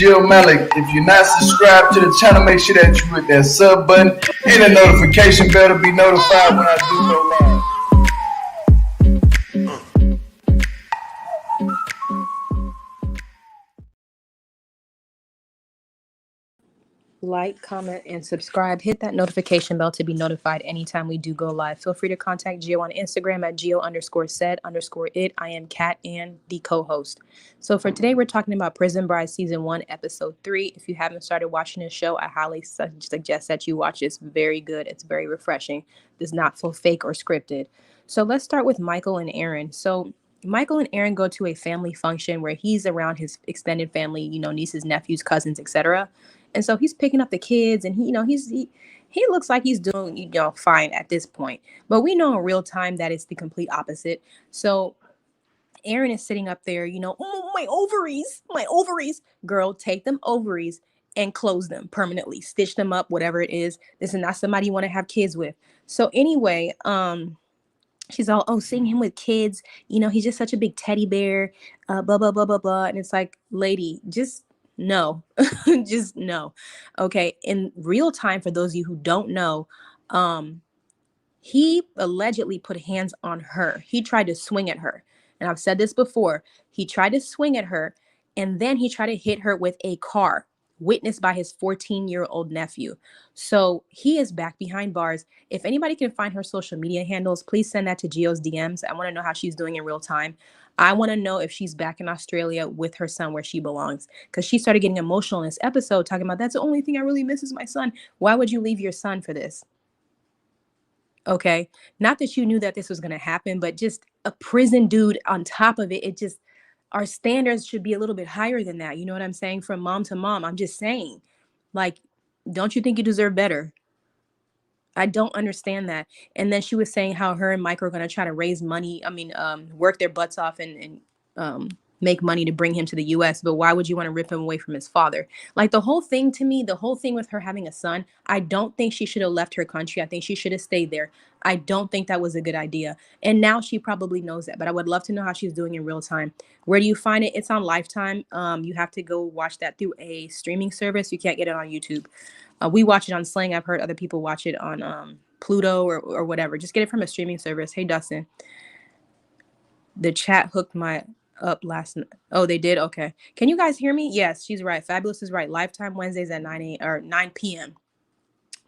Jill Malik. If you're not subscribed to the channel, make sure that you hit that sub button and the notification bell to be notified when I do go live. Like, comment, and subscribe. Hit that notification bell to be notified anytime we do go live. Feel free to contact Gio on Instagram at Gio_said_it. I am Kat and the co-host. So for today, we're talking about Prison Brides Season 1, Episode 3. If you haven't started watching this show, I highly suggest that you watch it. It's very good. It's very refreshing. It's not so fake or scripted. So let's start with Michael and Aaron. So Michael and Aaron go to a family function where he's around his extended family, nieces, nephews, cousins, etc. And so he's picking up the kids, and he looks like he's doing, fine at this point. But we know in real time that it's the complete opposite. So Aaron is sitting up there, oh, my ovaries. Girl, take them ovaries and close them permanently, stitch them up, whatever it is. This is not somebody you want to have kids with. So anyway, she's all, oh, seeing him with kids, he's just such a big teddy bear, blah, blah, blah, blah, blah. And it's like, lady, just no, just no. Okay. In real time, for those of you who don't know, he allegedly put hands on her. He tried to swing at her. And I've said this before. He tried to swing at her, and then he tried to hit her with a car, witnessed by his 14-year-old nephew. So he is back behind bars. If anybody can find her social media handles, please send that to Gio's DMs. I want to know how she's doing in real time. I want to know if she's back in Australia with her son where she belongs, because she started getting emotional in this episode talking about, that's the only thing I really miss is my son. Why would you leave your son for this? Okay. Not that you knew that this was going to happen, but just a prison dude on top of it. Our standards should be a little bit higher than that. You know what I'm saying? From mom to mom. I'm just saying, like, don't you think you deserve better? I don't understand that. And then she was saying how her and Mike are going to try to raise money. Work their butts off and make money to bring him to the US. But why would you want to rip him away from his father? Like, the whole thing with her having a son, I don't think she should have left her country. I think she should have stayed there. I don't think that was a good idea. And now she probably knows that, but I would love to know how she's doing in real time. Where do you find it? It's on Lifetime. You have to go watch that through a streaming service. You can't get it on YouTube. We watch it on Sling. I've heard other people watch it on Pluto or whatever. Just get it from a streaming service. Hey, Dustin. The chat hooked my up last night. Oh, they did? Okay. Can you guys hear me? Yes, she's right. Fabulous is right. Lifetime Wednesdays at 9 p.m.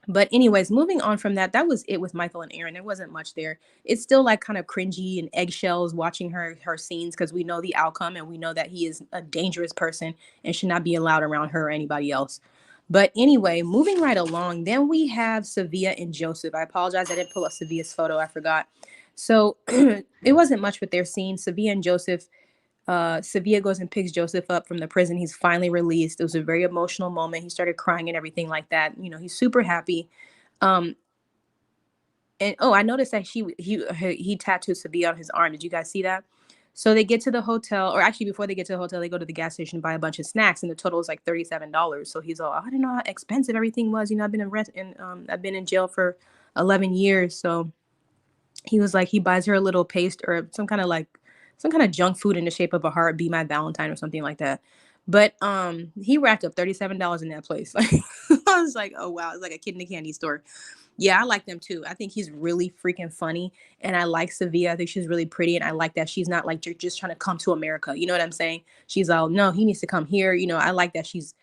But anyways, moving on from that, that was it with Michael and Aaron. There wasn't much there. It's still like kind of cringy and eggshells watching her scenes, because we know the outcome and we know that he is a dangerous person and should not be allowed around her or anybody else. But anyway, moving right along, then we have Sevilla and Joseph. I apologize, I didn't pull up Sevilla's photo. I forgot. So it wasn't much with their scene. Sevilla and Joseph. Sevilla goes and picks Joseph up from the prison. He's finally released. It was a very emotional moment. He started crying and everything like that. He's super happy. And I noticed that he tattooed Sevilla on his arm. Did you guys see that? So they get to the hotel, or actually before they get to the hotel, they go to the gas station and buy a bunch of snacks, and the total is like $37. So he's all, I didn't know how expensive everything was. I've been I've been in jail for 11 years. So he was like, he buys her a little paste or some kind of junk food in the shape of a heart, be my Valentine or something like that. But he racked up $37 in that place. Like, I was like, oh wow, it's like a kid in a candy store. Yeah, I like them too. I think he's really freaking funny, and I like Sevilla. I think she's really pretty, and I like that she's not like just trying to come to America. You know what I'm saying? She's all, no, he needs to come here. I like that she's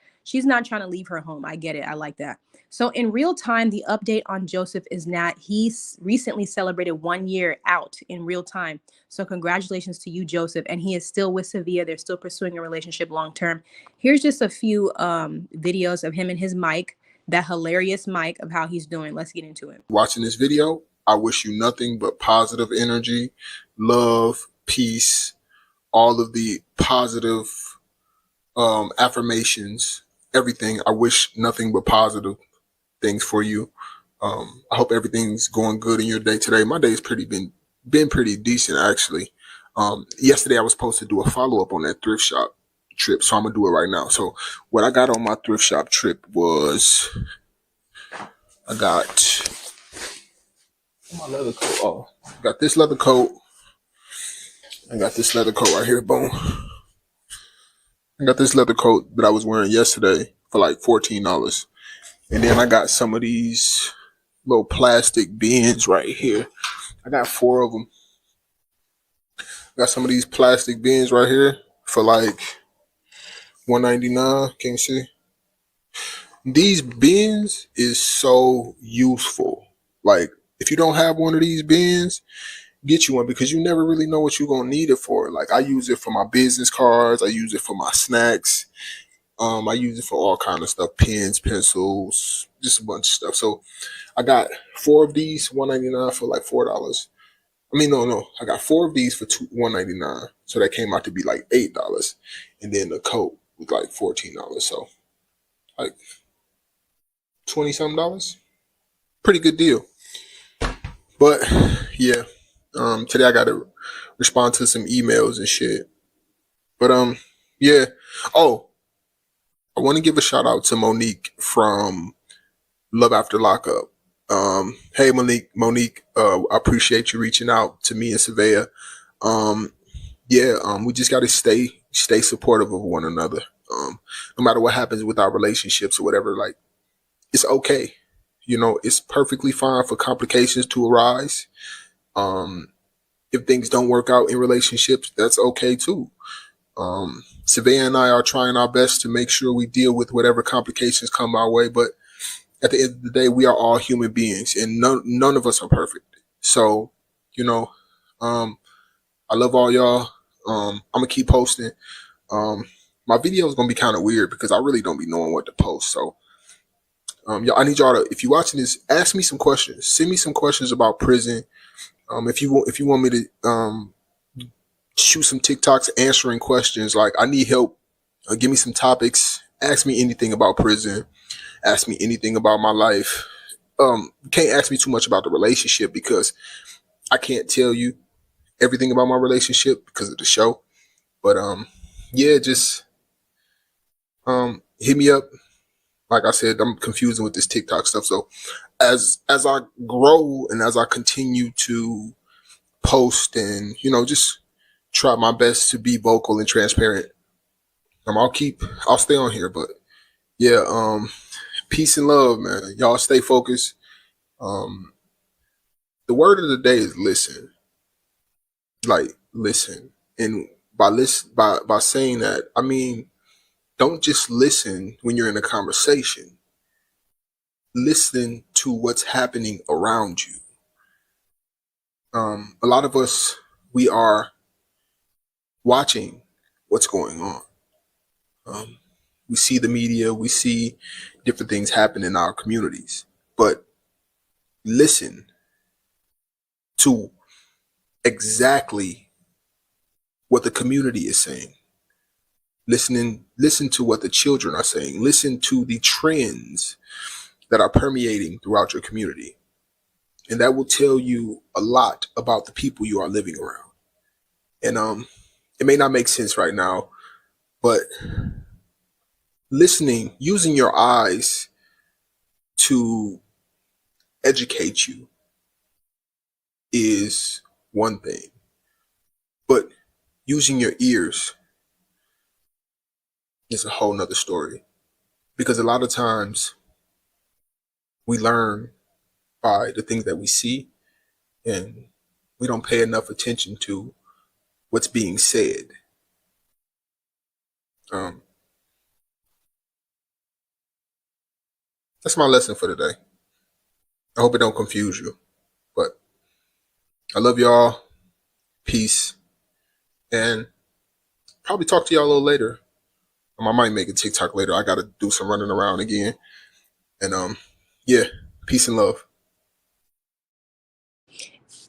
not trying to leave her home. I get it. I like that. So in real time, the update on Joseph is that he's recently celebrated 1 year out in real time. So congratulations to you, Joseph. And he is still with Sevilla. They're still pursuing a relationship long term. Here's just a few videos of him and his mic, that hilarious mic, of how he's doing. Let's get into it. Watching this video, I wish you nothing but positive energy, love, peace, all of the positive affirmations, everything. I wish nothing but positive things for you. I hope everything's going good in your day today. My day's been pretty decent, actually. Yesterday I was supposed to do a follow-up on that thrift shop trip, so I'm gonna do it right now. So what I got on my thrift shop trip was, I got my leather coat. Oh, I got this leather coat. I got this leather coat right here, boom. I got this leather coat that I was wearing yesterday for like $14. And then I got some of these little plastic bins right here. I got 4 of them. Got some of these plastic bins right here for like $1.99. Can you see? These bins is so useful. Like, if you don't have one of these bins, get you one, because you never really know what you're gonna need it for. Like, I use it for my business cards. I use it for my snacks. I use it for all kind of stuff, pens, pencils, just a bunch of stuff. So I got 4 of these, $1.99 for like $4. I mean, no, I got 4 of these for $1.99. So that came out to be like $8. And then the coat was like $14. So like 20 something dollars. Pretty good deal. But yeah, today I got to respond to some emails and shit. But yeah. Oh, I want to give a shout out to Monique from Love After Lockup. Hey Monique, I appreciate you reaching out to me and Sevilla. We just got to stay supportive of one another. No matter what happens with our relationships or whatever, like, it's okay. You know, it's perfectly fine for complications to arise. If things don't work out in relationships, that's okay too. Sevilla and I are trying our best to make sure we deal with whatever complications come our way, but at the end of the day, we are all human beings, and none of us are perfect. So, you know, I love all y'all. I'm gonna keep posting. My video is gonna be kind of weird because I really don't be knowing what to post. So, y'all, I need y'all to, if you're watching this, ask me some questions. Send me some questions about prison. If you want me to shoot some TikToks answering questions, like, I need help. Give me some topics. Ask me anything about prison. Ask me anything about my life. Can't ask me too much about the relationship because I can't tell you everything about my relationship because of the show. But just hit me up. Like I said, I'm confusing with this TikTok stuff. So as I grow and as I continue to post and, just try my best to be vocal and transparent, I'll stay on here. But yeah, peace and love, man. Y'all stay focused. The word of the day is listen. Like, listen. And by saying that, I mean, don't just listen when you're in a conversation. Listen to what's happening around you. A lot of us, we are watching what's going on. We see the media, we see different things happen in our communities, but listen to exactly what the community is saying. Listen to what the children are saying. Listen to the trends that are permeating throughout your community. And that will tell you a lot about the people you are living around. And it may not make sense right now, but listening, using your eyes to educate you is one thing, but using your ears is a whole nother story, because a lot of times we learn by the things that we see, and we don't pay enough attention to what's being said. That's my lesson for today. I hope it don't confuse you, but I love y'all. Peace. And probably talk to y'all a little later. I might make a TikTok later. I got to do some running around again. And peace and love.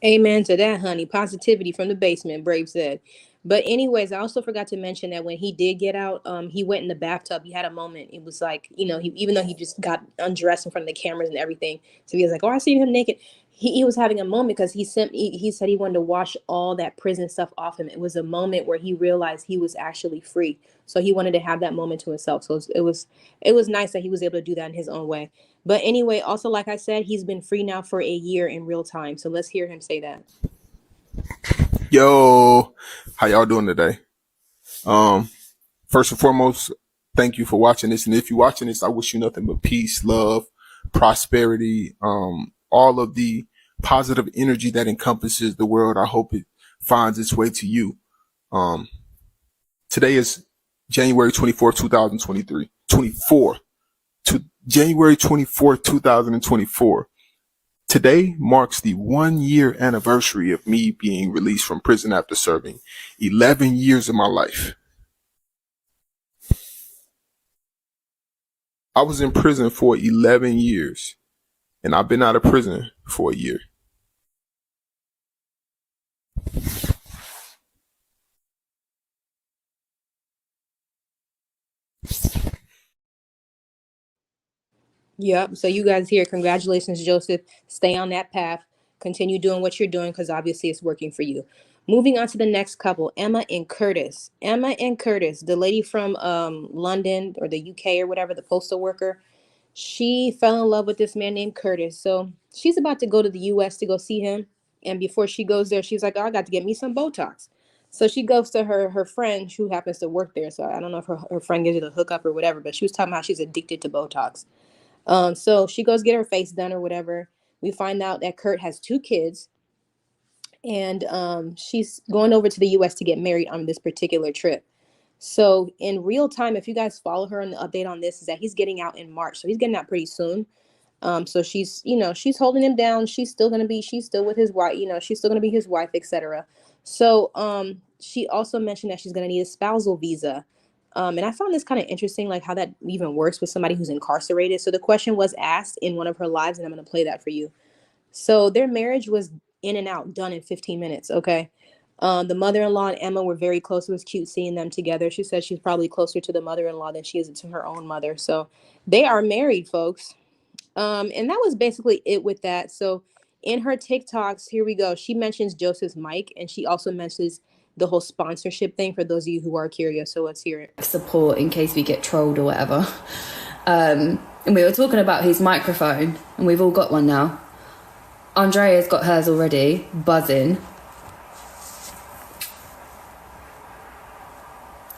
Amen to that, honey. Positivity from the basement, Brave said. But anyways, I also forgot to mention that when he did get out, he went in the bathtub. He had a moment. It was like, even though he just got undressed in front of the cameras and everything, so he was like, "Oh, I see him naked." He was having a moment because he said he wanted to wash all that prison stuff off him. It was a moment where he realized he was actually free. So he wanted to have that moment to himself. So it was nice that he was able to do that in his own way. But anyway, also, like I said, he's been free now for a year in real time. So let's hear him say that. Yo, how y'all doing today? first and foremost, thank you for watching this. And if you're watching this, I wish you nothing but peace, love, prosperity, all of the positive energy that encompasses the world. I hope it finds its way to you. Today is January 24th, 2023. January 24th, 2024. Today marks the 1-year anniversary of me being released from prison after serving 11 years of my life. I was in prison for 11 years, and I've been out of prison for a year. Yep. So you guys here, congratulations, Joseph. Stay on that path. Continue doing what you're doing because obviously it's working for you. Moving on to the next couple, Emma and Curtis. Emma and Curtis, the lady from London or the UK or whatever, the postal worker, she fell in love with this man named Curtis. So she's about to go to the US to go see him. And before she goes there, she's like, oh, I got to get me some Botox. So she goes to her friend who happens to work there. So I don't know if her friend gives you the hookup or whatever, but she was talking about how she's addicted to Botox. So she goes get her face done or whatever. We find out that Kurt has 2 kids, and she's going over to the US to get married on this particular trip. So in real time, if you guys follow her, and the update on this is that he's getting out in March. So he's getting out pretty soon. So she's holding him down. She's still with his wife, she's still going to be his wife, etc. So she also mentioned that she's going to need a spousal visa. And I found this kind of interesting, like how that even works with somebody who's incarcerated. So the question was asked in one of her lives, and I'm going to play that for you. So their marriage was in and out, done in 15 minutes. Okay. The mother-in-law and Emma were very close. It was cute seeing them together. She said she's probably closer to the mother-in-law than she is to her own mother. So they are married, folks. And that was basically it with that. So in her TikToks, here we go. She mentions Joseph's mic, and she also mentions the whole sponsorship thing for those of you who are curious. So let's hear it. Support in case we get trolled or whatever. And we were talking about his microphone, and we've all got one now. Andrea's got hers already, buzzing.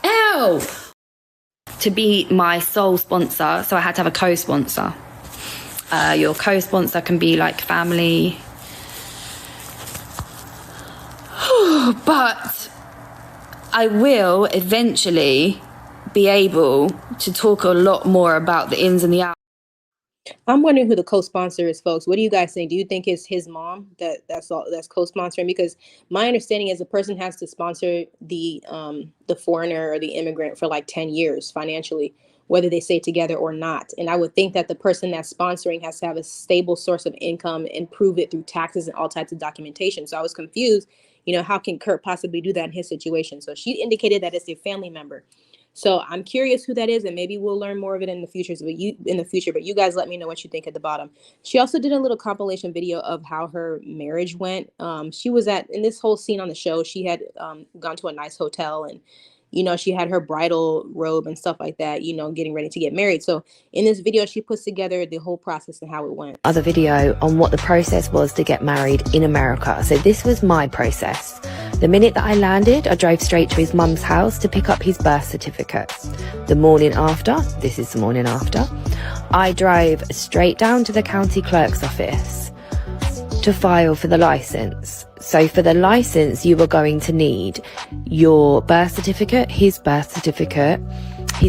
Ow! To be my sole sponsor, so I had to have a co-sponsor. Your co-sponsor can be like family. But I will eventually be able to talk a lot more about the ins and the outs. I'm wondering who the co-sponsor is, folks. What do you guys think? Do you think it's his mom that's co-sponsoring? Because my understanding is the person has to sponsor the foreigner or the immigrant for like 10 years financially, whether they stay together or not. And I would think that the person that's sponsoring has to have a stable source of income and prove it through taxes and all types of documentation. So I was confused, how can Kurt possibly do that in his situation? So she indicated that it's a family member. So I'm curious who that is, and maybe we'll learn more of it in the future. But you guys let me know what you think at the bottom. She also did a little compilation video of how her marriage went. She was in this whole scene on the show. She had gone to a nice hotel, and she had her bridal robe and stuff like that, getting ready to get married. So in this video, she puts together the whole process and how it went. Other video on what the process was to get married in America. So this was my process. The minute that I landed, I drove straight to his mum's house to pick up his birth certificate. The morning after, this is the morning after, I drove straight down to the county clerk's office to file for the license. So for the license, you were going to need your birth certificate, his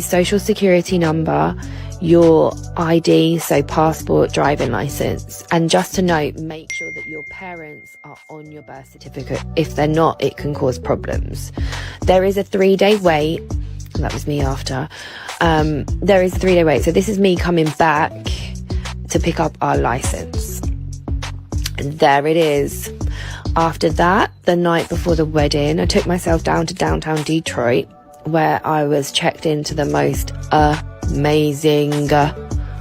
social security number, your ID, so passport, driving license. And just to note, make sure that your parents are on your birth certificate. If they're not, it can cause problems. There is a 3-day wait. That was me after. There is a 3-day wait. So this is me coming back to pick up our license. And there it is. After that, the night before the wedding, I took myself down to downtown Detroit, where I was checked into the most amazing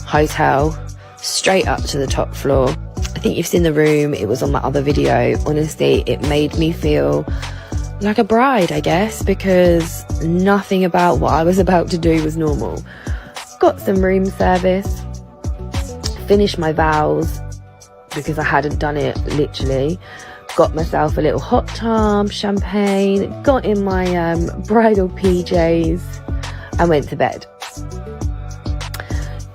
hotel, straight up to the top floor. I think you've seen the room. It was on my other video. Honestly, it made me feel like a bride, I guess, because nothing about what I was about to do was normal. Got some room service, finished my vows because I hadn't done it literally. Got myself a little hot tub, champagne, got in my bridal PJs. and went to bed.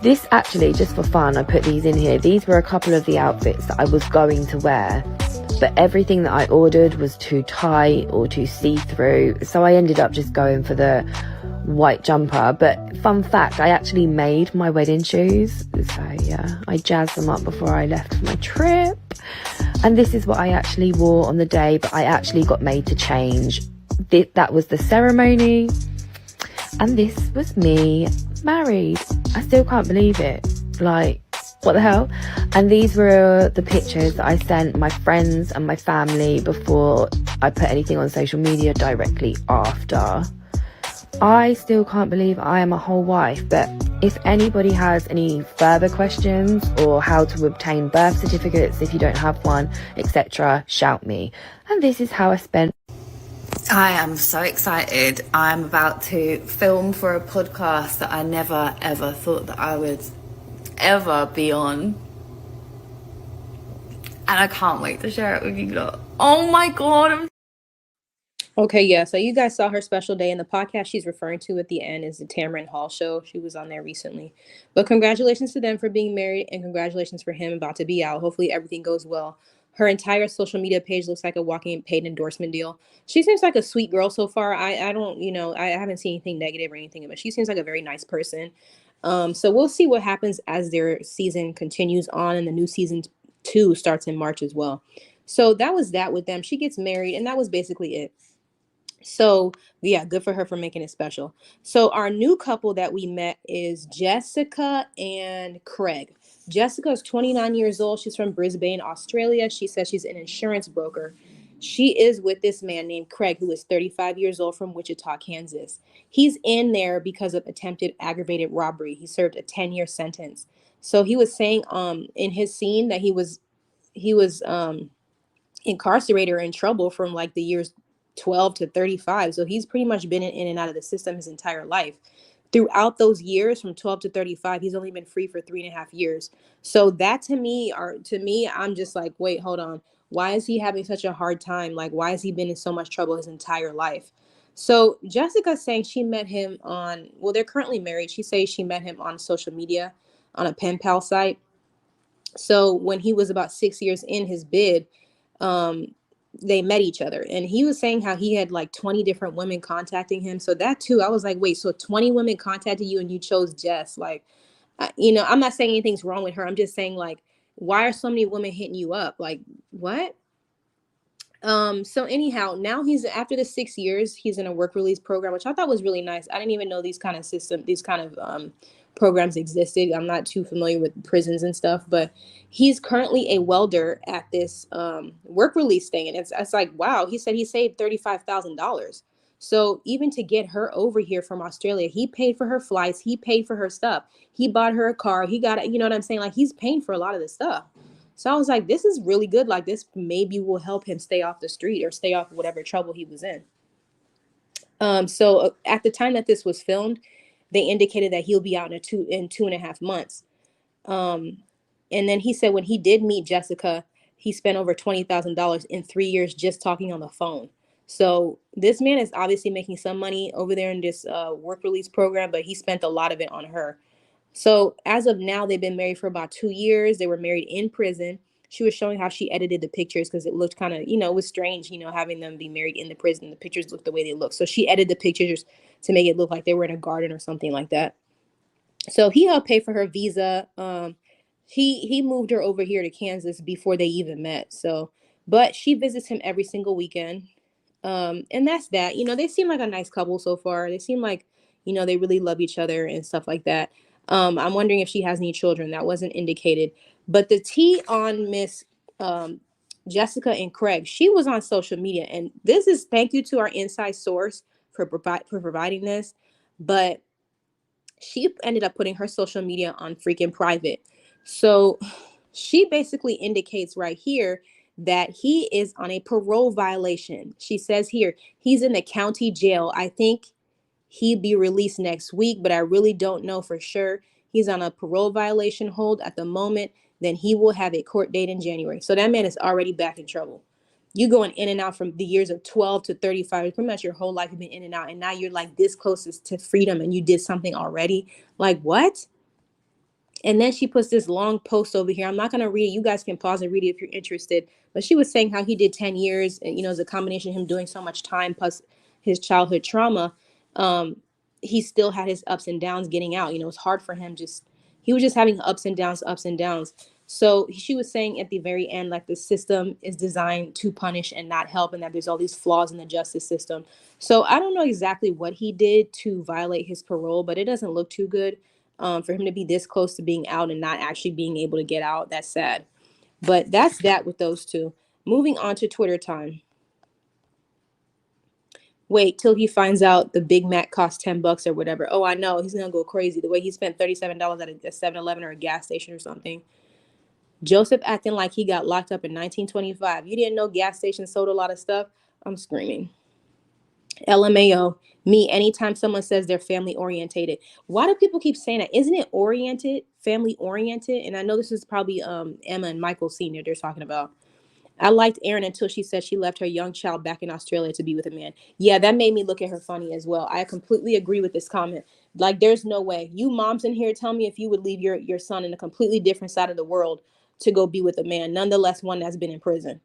This actually, just for fun, I put these in here. These were a couple of the outfits that I was going to wear, but everything that I ordered was too tight or too see-through, so I ended up just going for the white jumper. But fun fact, I actually made my wedding shoes, so yeah, I jazzed them up before I left for my trip, and this is what I actually wore on the day, but I actually got made to change. That was the ceremony, and this was me married. I still can't believe it. Like, what the hell? And these were the pictures that I sent my friends and my family before I put anything on social media directly after. I still can't believe I am a whole wife, but if anybody has any further questions or how to obtain birth certificates if you don't have one, etc., shout me. And this is how I spent. I am so excited. I'm about to film for a podcast that I never ever thought that I would ever be on. And I can't wait to share it with you lot. Oh my God. Okay, yeah. So you guys saw her special day, and the podcast she's referring to at the end is the Tamron Hall show. She was on there recently. But congratulations to them for being married, and congratulations for him about to be out. Hopefully everything goes well. Her entire social media page looks like a walking paid endorsement deal. She seems like a sweet girl so far. I don't, I haven't seen anything negative or anything, but she seems like a very nice person. So we'll see what happens as their season continues on, and the new season 2 starts in March as well. So that was that with them. She gets married, and that was basically it. So yeah, good for her for making it special. So our new couple that we met is Jessica and Craig. Jessica is 29 years old. She's from Brisbane, Australia. She says she's an insurance broker. She is with this man named Craig, who is 35 years old, from Wichita, Kansas. He's in there because of attempted aggravated robbery. He served a 10-year sentence. So he was saying in his scene that he was incarcerated or in trouble from like the years 12 to 35. So he's pretty much been in and out of the system his entire life. Throughout those years from 12 to 35, he's only been free for 3.5 years. So that to me, I'm just like, wait, hold on. Why is he having such a hard time? Like, why has he been in so much trouble his entire life? So Jessica's saying she met him on, well, they're currently married. She says she met him on social media, on a pen pal site. So when he was about 6 years in his bid, they met each other, and he was saying how he had like 20 different women contacting him. So that too, I was like, wait, so 20 women contacted you and you chose Jess? Like, I'm not saying anything's wrong with her. I'm just saying, like, why are so many women hitting you up? Like, what? So anyhow, now he's, after the 6 years, he's in a work release program, which I thought was really nice. I didn't even know these kind of programs existed. I'm not too familiar with prisons and stuff, but he's currently a welder at this work release thing. And it's like, wow, he said he saved $35,000. So even to get her over here from Australia, he paid for her flights, he paid for her stuff, he bought her a car, he got it, you know what I'm saying? Like, he's paying for a lot of this stuff. So I was like, this is really good. Like, this maybe will help him stay off the street or stay off whatever trouble he was in. So at the time that this was filmed, they indicated that he'll be out in 2.5 months. And then he said when he did meet Jessica, he spent over $20,000 in 3 years just talking on the phone. So this man is obviously making some money over there in this work release program, but he spent a lot of it on her. So as of now, they've been married for about 2 years. They were married in prison. She was showing how she edited the pictures because it looked kind of, it was strange, having them be married in the prison. The pictures looked the way they look. So she edited the pictures to make it look like they were in a garden or something like that. So he helped pay for her visa. He moved her over here to Kansas before they even met. So, but she visits him every single weekend. And that's that. They seem like a nice couple so far. They seem like, they really love each other and stuff like that. I'm wondering if she has any children. That wasn't indicated. But the tea on Miss Jessica and Craig, she was on social media. And this is thank you to our inside source for providing this. But she ended up putting her social media on freaking private. So she basically indicates right here that he is on a parole violation. She says here, he's in the county jail. I think he'd be released next week, but I really don't know for sure. He's on a parole violation hold at the moment. Then he will have a court date in January. So that man is already back in trouble. You going in and out from the years of 12 to 35, pretty much your whole life you've been in and out, and now you're like this closest to freedom and you did something already. Like, what? And then she puts this long post over here. I'm not going to read it. You guys can pause and read it if you're interested. But she was saying how he did 10 years, and, as a combination of him doing so much time plus his childhood trauma, he still had his ups and downs getting out. It's hard for him. He was just having ups and downs, ups and downs. So she was saying at the very end, like, the system is designed to punish and not help, and that there's all these flaws in the justice system. So I don't know exactly what he did to violate his parole, but it doesn't look too good. For him to be this close to being out and not actually being able to get out. That's sad. But that's that with those two. Moving on to Twitter time. Wait till he finds out the Big Mac costs $10 or whatever. Oh, I know. He's going to go crazy. The way he spent $37 at a 7-Eleven or a gas station or something. Joseph acting like he got locked up in 1925. You didn't know gas stations sold a lot of stuff? I'm screaming. LMAO, me, anytime someone says they're family orientated. Why do people keep saying that? Isn't it oriented, family oriented? And I know this is probably Emma and Michael Sr. they're talking about. I liked Erin until she said she left her young child back in Australia to be with a man. Yeah, that made me look at her funny as well. I completely agree with this comment. Like, there's no way. You moms in here, tell me if you would leave your son in a completely different side of the world to go be with a man, nonetheless one that's been in prison.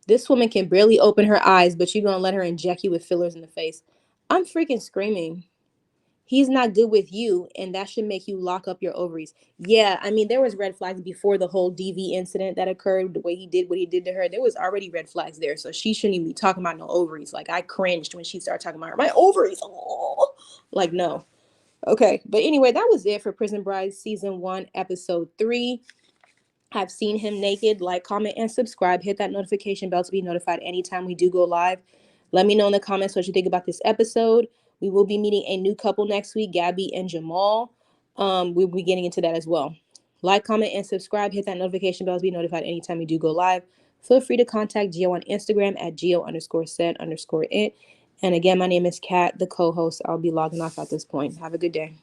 This woman can barely open her eyes, but you're going to let her inject you with fillers in the face. I'm freaking screaming. He's not good with you, and that should make you lock up your ovaries. Yeah, I mean, there was red flags before the whole DV incident that occurred, the way he did what he did to her. There was already red flags there, so she shouldn't even be talking about no ovaries. Like, I cringed when she started talking about her. My ovaries. Oh. Like, no. Okay, but anyway, that was it for Prison Brides Season 1, Episode 3. I've seen him naked. Like, comment, and subscribe. Hit that notification bell to be notified anytime we do go live. Let me know in the comments what you think about this episode. We will be meeting a new couple next week, Gabby and Jamal. We'll be getting into that as well. Like, comment, and subscribe. Hit that notification bell to be notified anytime we do go live. Feel free to contact Gio on Instagram at Gio_said_it. And again, my name is Kat, the co-host. I'll be logging off at this point. Have a good day.